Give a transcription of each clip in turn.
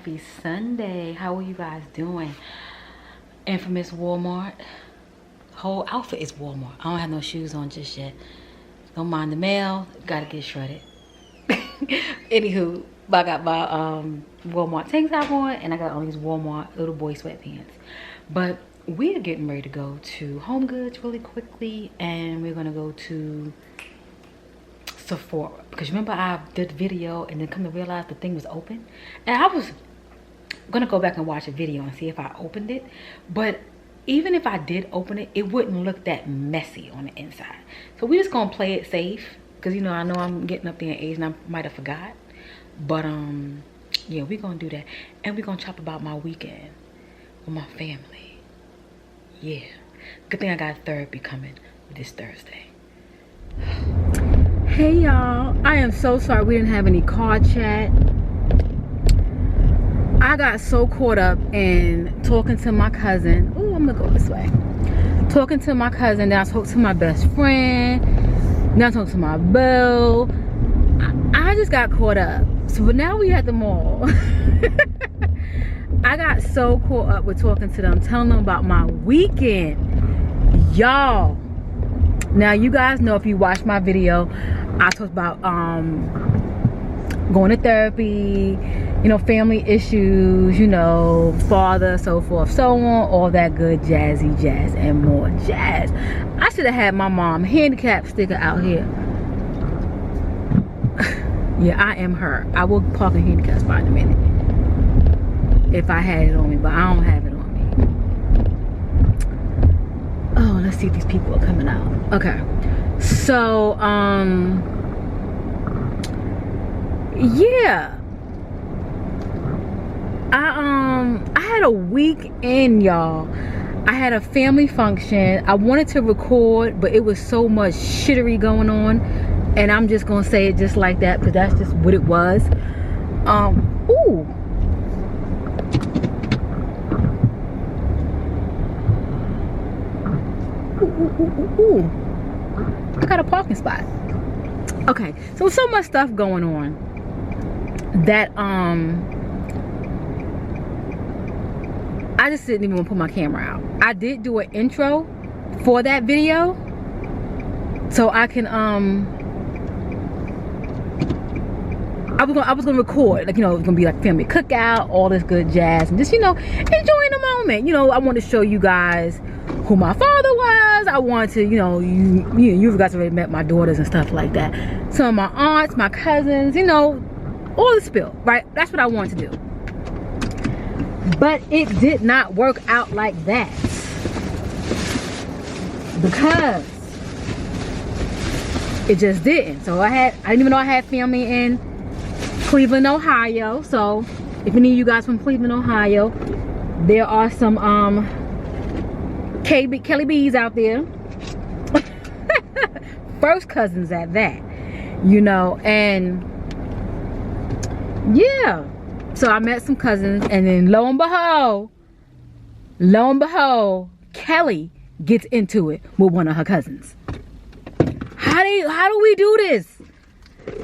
happy Sunday. How are you guys doing? Infamous Walmart. Whole outfit is Walmart. I don't have no shoes on just yet. Don't mind the mail. Gotta get shredded. Anywho, I got my Walmart tank top on, and I got all these Walmart little boy sweatpants. But we are getting ready to go to Home Goods really quickly, and we're gonna go to Sephora, because remember I did the video and then come to realize the thing was open, and I was gonna go back and watch a video and see if I opened it, but even if I did open it, it wouldn't look that messy on the inside. So we're just gonna play it safe, because you know, I know I'm getting up there in age and I might have forgot, but yeah, we're gonna do that, and we're gonna talk about my weekend with my family. Yeah, good thing I got therapy coming this Thursday. Hey y'all, I am so sorry we didn't have any car chat. I got so caught up in talking to my cousin. Oh, I'm gonna go this way. Talking to my cousin, then I talked to my best friend, then I talked to my beau. I just got caught up. So now we at the mall. I got so caught up with talking to them, telling them about my weekend. Y'all, now you guys know, if you watched my video, I talked about going to therapy, you know, family issues, you know, father, so forth, so on, all that good jazzy jazz and more jazz. I should have had my mom handicap sticker out here. Yeah, I am her. I will park a handicap spot in a minute if I had it on me, but I don't have it on me. Oh, let's see if these people are coming out. Okay, so yeah, I had a weekend, y'all. I had a family function. I wanted to record, but it was so much shittery going on, and I'm just gonna say it just like that, because that's just what it was. Ooh. Ooh. I got a parking spot. Okay, so much stuff going on that I just didn't even want to put my camera out. I did do an intro for that video, so I can I was gonna record, like, you know, it was gonna be like family cookout, all this good jazz, and just, you know, enjoying the moment. You know, I wanted to show you guys who my father was. I wanted to, you know, you guys already met my daughters and stuff like that. Some of my aunts, my cousins, you know, all the spill, right? That's what I wanted to do. But it did not work out like that, because it just didn't. So I didn't even know I had family in Cleveland, Ohio. So if any of you guys from Cleveland, Ohio, there are some Keli B's out there. First cousins at that, you know. And yeah, so I met some cousins, and then lo and behold, Keli gets into it with one of her cousins. How do we do this?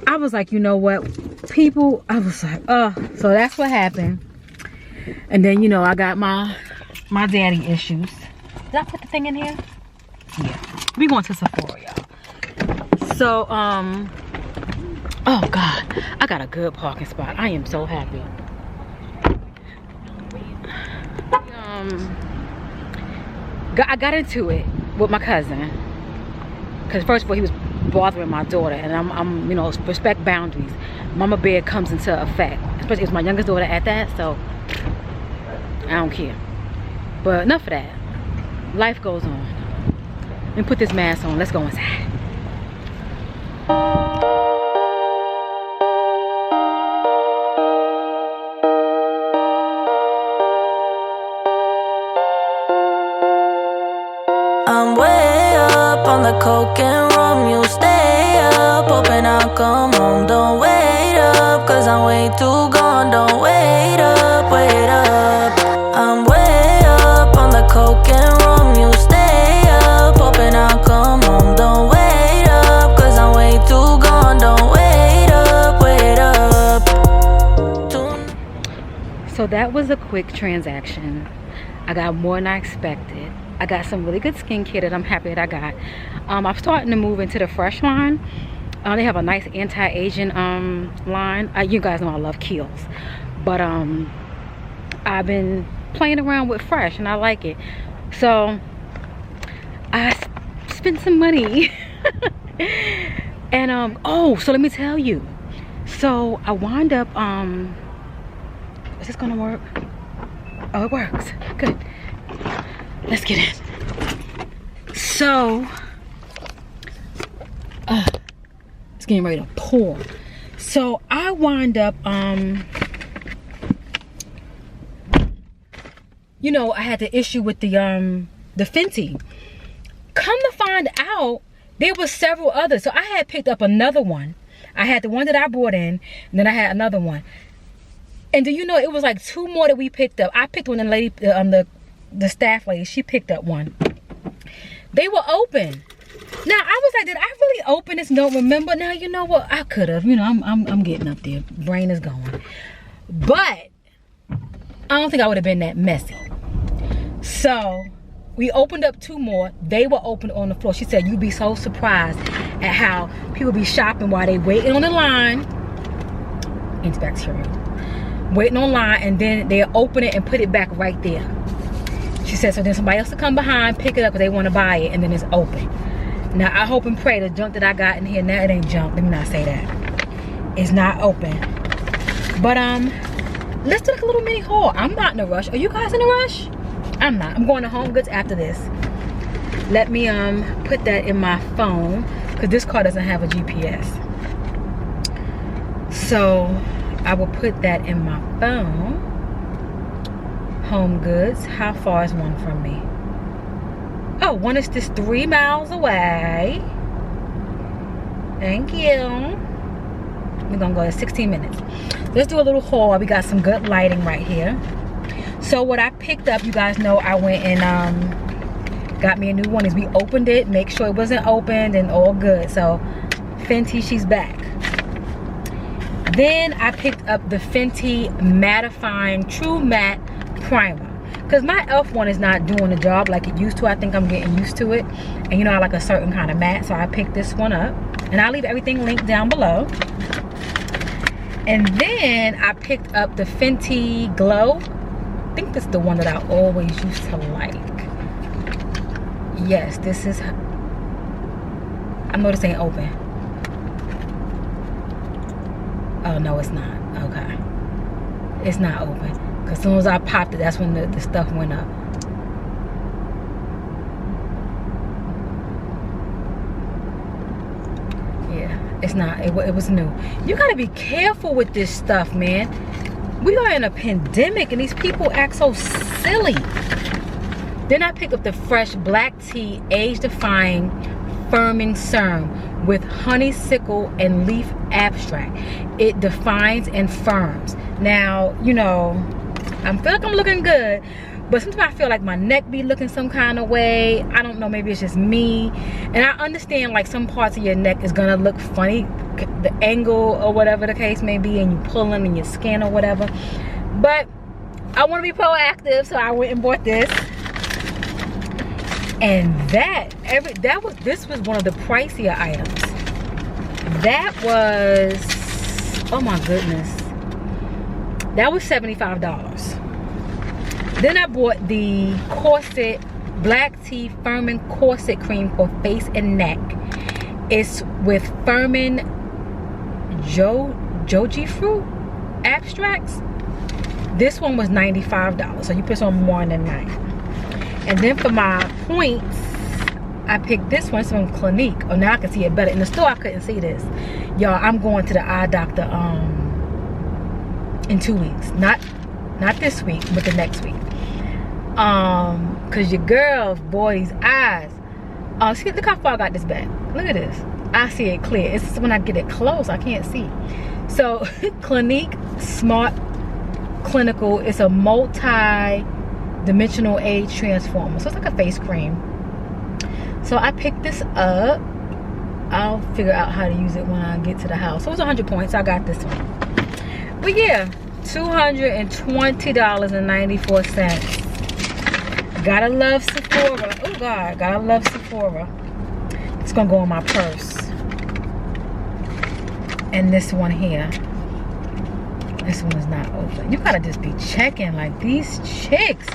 I was like, you know what, people, I was like, so that's what happened. And then, you know, I got my daddy issues. Did I put the thing in here? Yeah. We going to Sephora, y'all. So, oh God, I got a good parking spot. I am so happy. I got into it with my cousin, because first of all, he was bothering my daughter, and I'm you know, respect boundaries. Mama bear comes into effect, especially it's my youngest daughter at that, so I don't care. But enough of that. Life goes on. Let me put this mask on. Let's go inside. I'm way up on the coke and rum. You stay up, hoping I'll come home. Don't wait up, cause I'm way too gone. Don't wait up, wait up. I'm way up on the coke and rum. You stay up, hoping I'll come home. Don't wait up, cause I'm way too gone. Don't wait up, wait up. So was a quick transaction. I got more than I expected. I got some really good skincare that I'm happy that I got. I'm starting to move into the Fresh line. They have a nice anti-aging line. You guys know I love Kiehl's, but I've been playing around with Fresh and I like it. So I spent some money. And oh, so let me tell you. So I wound up is this gonna work? Oh, it works. Good. Let's get in. So it's getting ready to pour. So I wind up you know, I had the issue with the Fenty. Come to find out, there was several others. So I had picked up another one. I had the one that I brought in, and then I had another one. And do you know, it was like 2 more that we picked up. I picked one, and the lady, the staff lady, she picked up one. They were open. Now I was like, did I really open this? Don't remember. Now you know what, I could have. You know, I'm getting up there. Brain is going. But I don't think I would have been that messy. So we opened up 2 more. They were open on the floor. She said, you'd be so surprised at how people be shopping while they waiting on the line. Antibacterial. Waiting on line, and then they'll open it and put it back right there. She said, so then somebody else will come behind, pick it up because they want to buy it, and then it's open. Now I hope and pray the junk that I got in here, now it ain't junk. Let me not say that. It's not open. But let's do like a little mini haul. I'm not in a rush. Are you guys in a rush? I'm not. I'm going to Home Goods after this. Let me put that in my phone because this car doesn't have a GPS. So I will put that in my phone. Home Goods. How far is one from me? Oh, one is just 3 miles away. Thank you. We're gonna go at 16 minutes. Let's do a little haul. We got some good lighting right here. So what I picked up, you guys know I went and got me a new one. Is we opened it, make sure it wasn't opened, and all good. So Fenty, she's back. Then I picked up the Fenty Mattifying True Matte Primer, because my e.l.f. one is not doing the job like it used to. I think I'm getting used to it, and you know I like a certain kind of matte, so I picked this one up, and I'll leave everything linked down below. And then I picked up the Fenty Glow. I think this is the one that I always used to like. Yes, this is, I know this ain't open. Oh no, it's not. Okay, it's not open, because as soon as I popped it, that's when the stuff went up. Yeah, it's not. It was new. You gotta be careful with this stuff, man. We are in a pandemic and these people act so silly. Then I picked up the Fresh Black Tea Age Defying Firming Serum with honeysuckle and leaf abstract. It defines and firms. Now, you know, I feel like I'm looking good, but sometimes I feel like my neck be looking some kind of way. I don't know, maybe it's just me. And I understand like some parts of your neck is gonna look funny, the angle or whatever the case may be, and you pulling in your skin or whatever. But I want to be proactive, so I went and bought this. And this was one of the pricier items. That was, oh my goodness, that was $75. Then I bought the corset black tea firming corset cream for face and neck. It's with firming joji fruit abstracts. This one was $95, so you put on more than 9. And then for my points, I picked this one. It's from Clinique. Oh, now I can see it better. In the store, I couldn't see this. Y'all, I'm going to the eye doctor in 2 weeks. Not this week, but the next week. Cause your girls, boy, these eyes. See, look how far I got this back. Look at this. I see it clear. It's just when I get it close, I can't see. So Clinique Smart Clinical. It's a multi-dimensional age transformer. So it's like a face cream. So I picked this up. I'll figure out how to use it when I get to the house. So it was 100 points. So I got this one. But yeah, $220.94. Gotta love Sephora. Oh God, gotta love Sephora. It's gonna go in my purse. And this one here. This one is not open. You gotta just be checking like these chicks,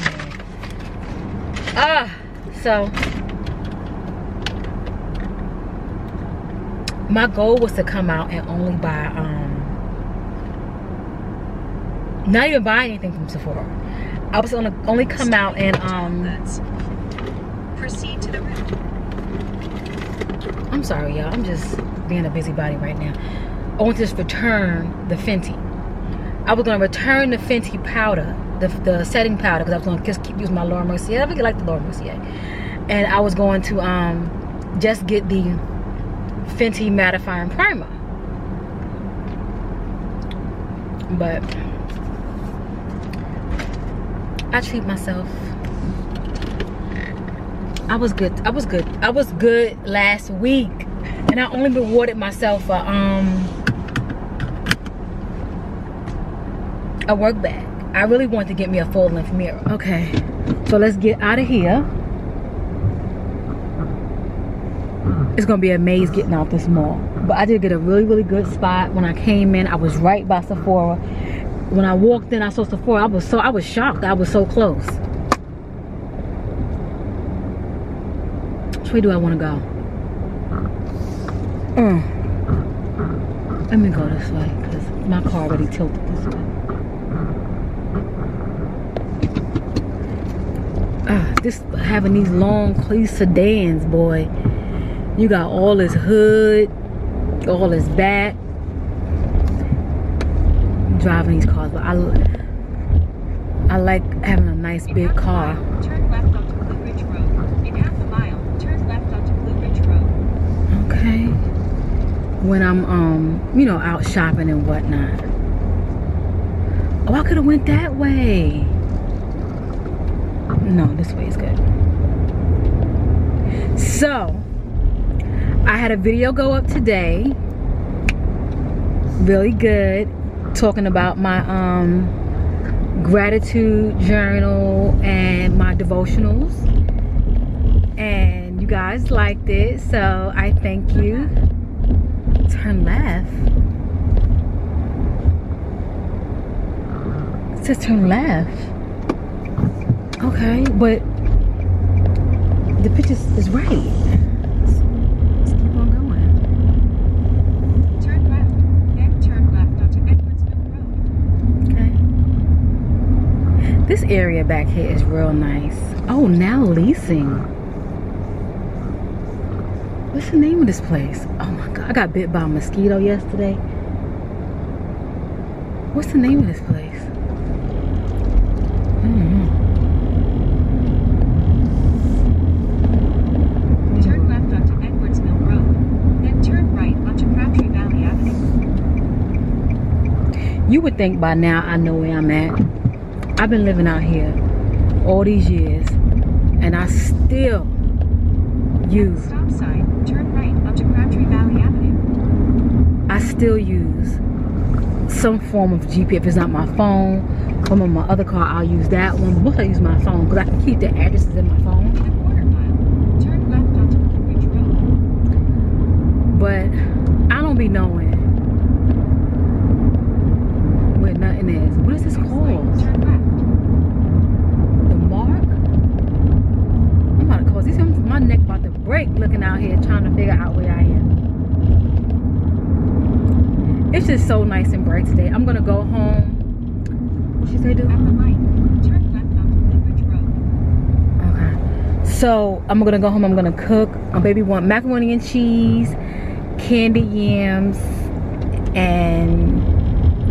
man. So my goal was to come out and only buy not even buy anything from Sephora. I was gonna only come out and proceed to the route. I'm sorry, y'all. I'm just being a busybody right now. I want to just return the Fenty. I was gonna return the Fenty powder, the setting powder, because I was gonna just keep using my Laura Mercier. I really like the Laura Mercier, and I was going to just get the Fenty mattifying primer. But I treat myself. I was good last week, and I only rewarded myself for a work bag. I really wanted to get me a full-length mirror. Okay, so let's get out of here. It's gonna be a maze getting out this mall, but I did get a really good spot. When I came in, I was right by Sephora. When I walked in, I saw Sephora. I was shocked. I was so close. Which way do I want to go? Let me go this way, because my car already tilted this way. This having these long, these sedans, boy. You got all this hood, all this back. Driving these cars, but I like having a nice big car. Turn left onto Blue Ridge Road. In half a mile, turn left onto Blue Ridge Road. Okay. When I'm you know, out shopping and whatnot. Oh, I could have went that way. No, this way is good. So I had a video go up today. Really good. Talking about my gratitude journal and my devotionals, and you guys liked it, so I thank you. Turn left. It says turn left. Okay, but the picture is right. Let's keep on going. Turn left, then turn left onto Edwardsville Road. Okay. This area back here is real nice. Oh, now leasing. What's the name of this place? Oh my God, I got bit by a mosquito yesterday. What's the name of this place? Turn left onto Edwardsville Road, then turn right onto Crabtree Valley Avenue. You would think by now I know where I'm at. I've been living out here all these years, and I still use. Stop sign, turn right onto Crabtree Valley Avenue. I still use some form of GPS. If it's not my phone, from on my other car, I'll use that one. But most I use my phone because I can keep the addresses in my phone. In a quarter mile, turn left onto Blue Ridge Road. But I don't be knowing where nothing is. What is this called? Turn left. The Mark? I'm about to cause this. My neck about to break looking out here trying to figure out where I am. It's just so nice and bright today. I'm gonna go home. What she say, do? At the light, turn left onto Blue Ridge Road. Okay. So I'm gonna go home. I'm gonna cook. My baby want macaroni and cheese, candied yams, and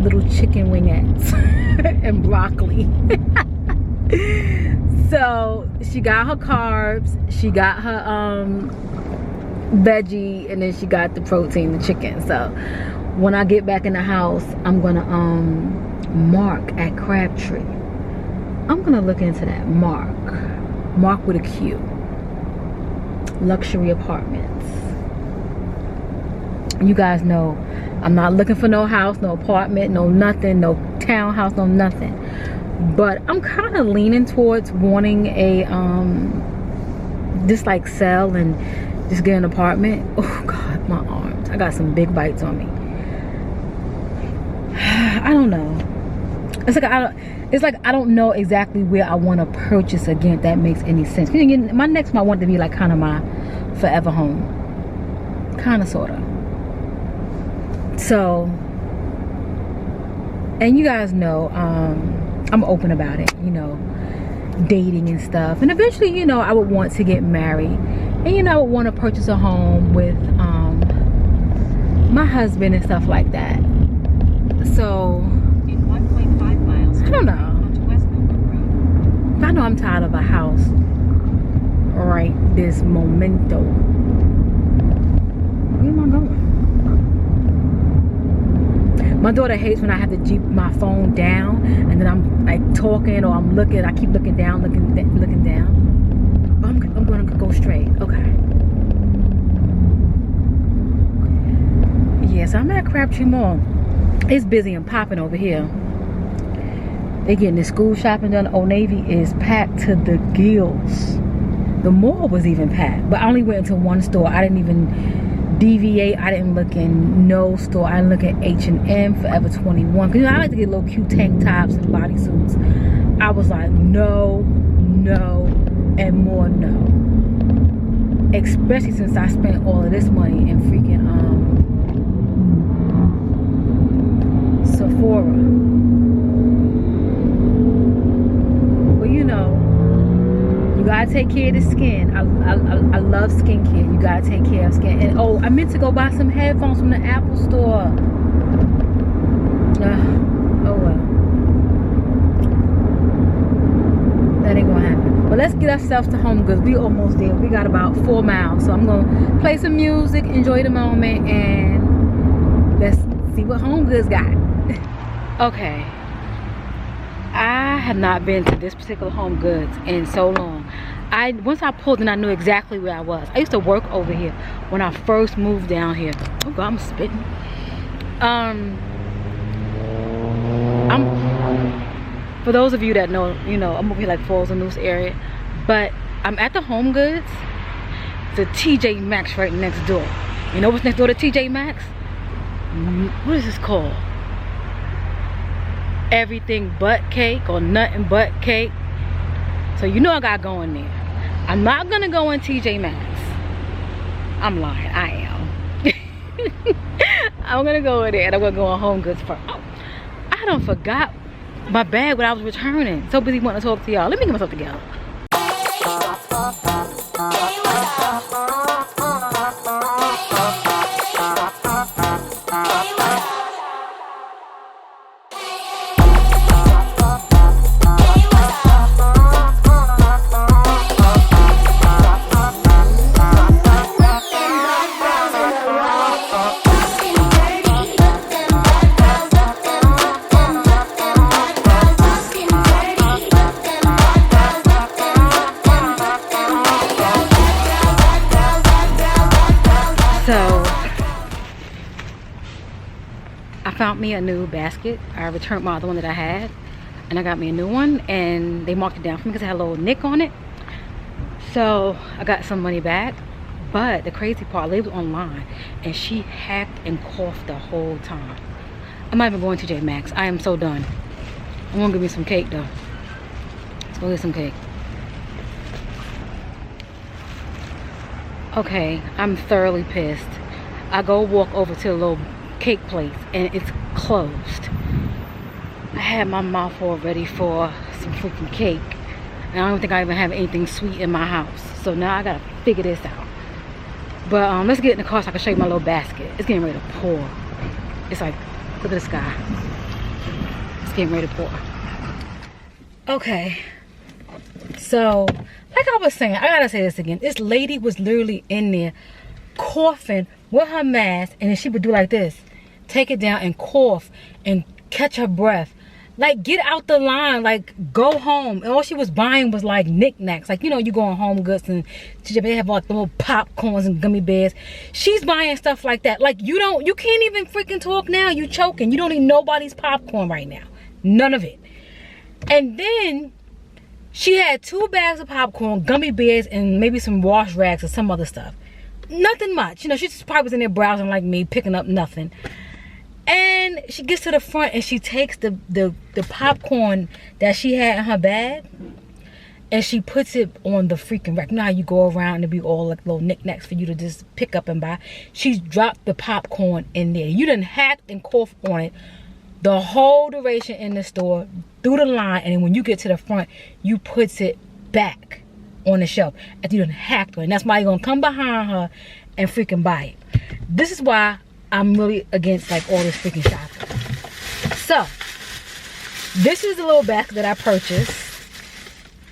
little chicken wingettes and broccoli. So she got her carbs, she got her veggie, and then she got the protein, the chicken. So when I get back in the house, I'm gonna Mark at Crabtree. I'm gonna look into that. Mark with a Q. Luxury apartments. You guys know I'm not looking for no house, no apartment, no nothing, no townhouse, no nothing. But I'm kind of leaning towards wanting a just like sell and just get an apartment. Oh God, my arms. I got some big bites on me. I don't know. It's like I don't know exactly where I want to purchase again, if that makes any sense. My next one I want to be like kind of my forever home. Kind of, sort of. So, and you guys know, I'm open about it, you know, dating and stuff. And eventually, you know, I would want to get married. And, you know, I would want to purchase a home with my husband and stuff like that. So, In 1.5 miles, I don't know. onto West Milford Road. I know I'm tired of a house right this momento. Where am I going? My daughter hates when I have to keep my phone down and then I'm like talking or I'm looking. I keep looking down, looking down. Oh, I'm going to go straight. Okay. Yes, I'm at Crabtree Mall. It's busy and popping over here. They getting the school shopping done. Old Navy is packed to the gills. The mall was even packed, but I only went into one store. I didn't even deviate. I didn't look in no store. I didn't look at H&M, Forever 21. Because, you know, I like to get little cute tank tops and bodysuits. I was like, no, and more no. Especially since I spent all of this money in freaking Sephora. Well, you know, you gotta take care of the skin. I love skincare. You gotta take care of skin. And oh, I meant to go buy some headphones from the Apple store. Oh well. That ain't gonna happen. But let's get ourselves to Home Goods. We almost there. We got about 4 miles. So I'm gonna play some music, enjoy the moment, and let's see what Home Goods got. Okay. I have not been to this particular Home Goods in so long. Once I pulled in, I knew exactly where I was. I used to work over here when I first moved down here. Oh God, I'm spitting. For those of you that know, you know, I'm over here like Falls and Loose area, but I'm at the Home Goods, the TJ Maxx right next door. You know what's next door to TJ Maxx? What is this called? Everything but cake or nothing but cake. So you know I gotta go in there. I'm not gonna go in TJ Maxx. I'm lying, I am. I'm gonna go in there and I'm gonna go on Home Goods first. Oh, I done forgot my bag when I was returning. So busy wanting to talk to y'all. Let me get myself together. Found me a new basket. I returned my other one that I had and I got me a new one and they marked it down for me because it had a little nick on it. So I got some money back, but the crazy part, I labeled online and she hacked and coughed the whole time. I'm not even going to TJ Maxx. I am so done. I'm gonna give me some cake though. Let's go get some cake. Okay, I'm thoroughly pissed. I go walk over to a little cake place and it's closed. I had my mouth all ready for some freaking cake and I don't think I even have anything sweet in my house, so now I gotta figure this out. But let's get in the car so I can show you my little basket. It's getting ready to pour. It's like, look at the sky. It's getting ready to pour. Okay, so like I was saying, I gotta say this again, this lady was literally in there coughing with her mask and then she would do like this, take it down and cough and catch her breath. Like, get out the line. Like, go home. And all she was buying was like knickknacks. Like, you know, you go on Home Goods and they have like the little popcorns and gummy bears. She's buying stuff like that. Like, you can't even freaking talk now. You choking. You don't need nobody's popcorn right now. None of it. And then she had 2 bags of popcorn, gummy bears, and maybe some wash rags or some other stuff. Nothing much. You know, she just probably was in there browsing like me, picking up nothing. And she gets to the front and she takes the popcorn that she had in her bag and she puts it on the freaking rack. Now you go around and be all like little knickknacks for you to just pick up and buy. She's dropped the popcorn in there. You done hacked and coughed on it the whole duration in the store, through the line, and then when you get to the front, you puts it back on the shelf after you done hacked on it. And that's why you're gonna come behind her and freaking buy it. This is why I'm really against like all this freaking shopping. So this is the little basket that I purchased.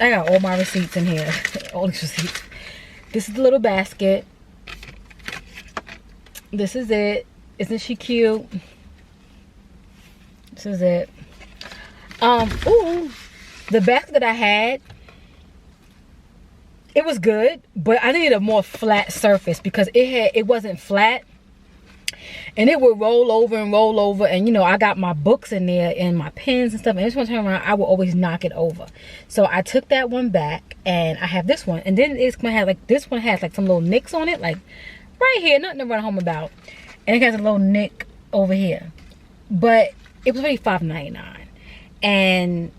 I got all my receipts in here. All these receipts. This is the little basket. This is it. Isn't she cute? This is it. Ooh, the basket that I had, it was good, but I needed a more flat surface because it wasn't flat. And it would roll over, and you know, I got my books in there and my pens and stuff, and this one turn around, I would always knock it over. So I took that one back and I have this one, and then it's gonna have like, this one has like some little nicks on it, like right here, nothing to run home about. And it has a little nick over here, but it was only $5.99, and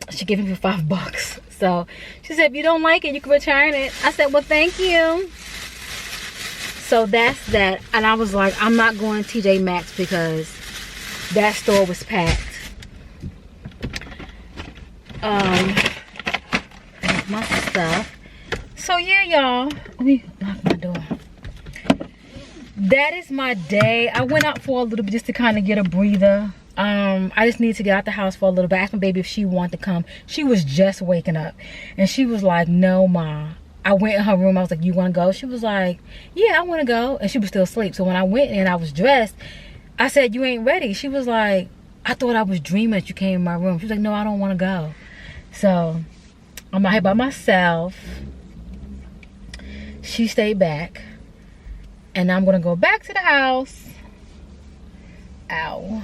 she gave me for $5. So she said, if you don't like it, you can return it. I said, well, thank you. So that's that. And I was like, I'm not going to TJ Maxx because that store was packed. My stuff. So yeah, y'all, let me lock my door. That is my day. I went out for a little bit just to kind of get a breather. I just needed to get out the house for a little bit. I asked my baby if she wanted to come. She was just waking up, and she was like, no, Ma. I went in her room. I was like, you want to go? She was like, yeah, I want to go. And she was still asleep. So when I went and I was dressed, I said, you ain't ready. She was like, I thought I was dreaming that you came in my room. She was like, no, I don't want to go. So I'm out here by myself. She stayed back. And I'm going to go back to the house. Ow.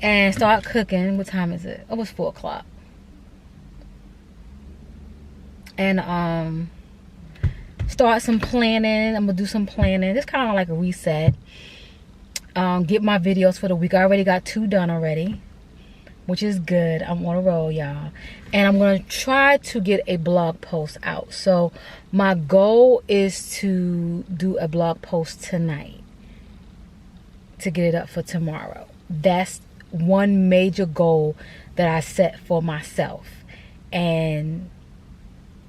And start cooking. What time is it? It was 4 o'clock. And start some planning. I'm gonna do some planning. It's kind of like a reset. Get my videos for the week. I already got 2 done already, which is good. I'm on a roll, y'all. And I'm gonna try to get a blog post out. So my goal is to do a blog post tonight to get it up for tomorrow. That's one major goal that I set for myself. And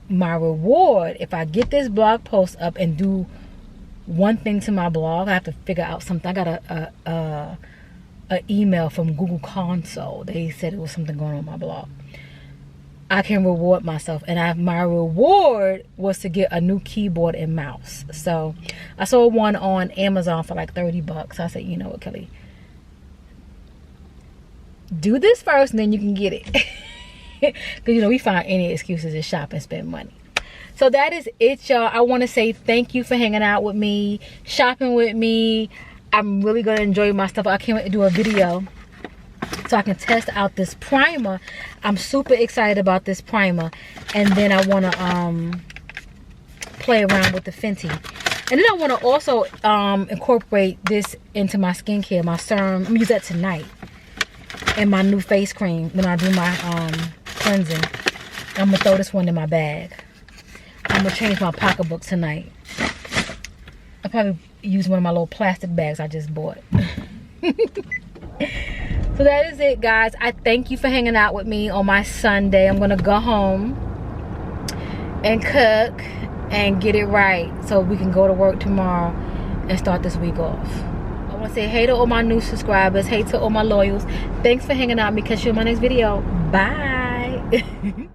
my reward, if I get this blog post up and do one thing to my blog, I have to figure out something. I got a email from Google Console. They said it was something going on with my blog. I can reward myself, and my reward was to get a new keyboard and mouse. So I saw one on Amazon for like $30. I said, you know what, Kelly, do this first and then you can get it. Because you know, we find any excuses to shop and spend money. So that is it, y'all. I want to say thank you for hanging out with me, shopping with me. I'm really gonna enjoy my stuff. I can't wait to do a video so I can test out this primer. I'm super excited about this primer. And then I want to play around with the Fenty. And then I want to also incorporate this into my skincare, my serum. I'm gonna use that tonight. And my new face cream when I do my cleansing. I'm gonna throw this one in my bag. I'm gonna change my pocketbook tonight. I'll probably use one of my little plastic bags I just bought. So that is it, guys. I thank you for hanging out with me on my Sunday. I'm gonna go home and cook and get it right so we can go to work tomorrow and start this week off. I want to say hey to all my new subscribers, hey to all my loyals. Thanks for hanging out with me. Catch you in my next video. Bye.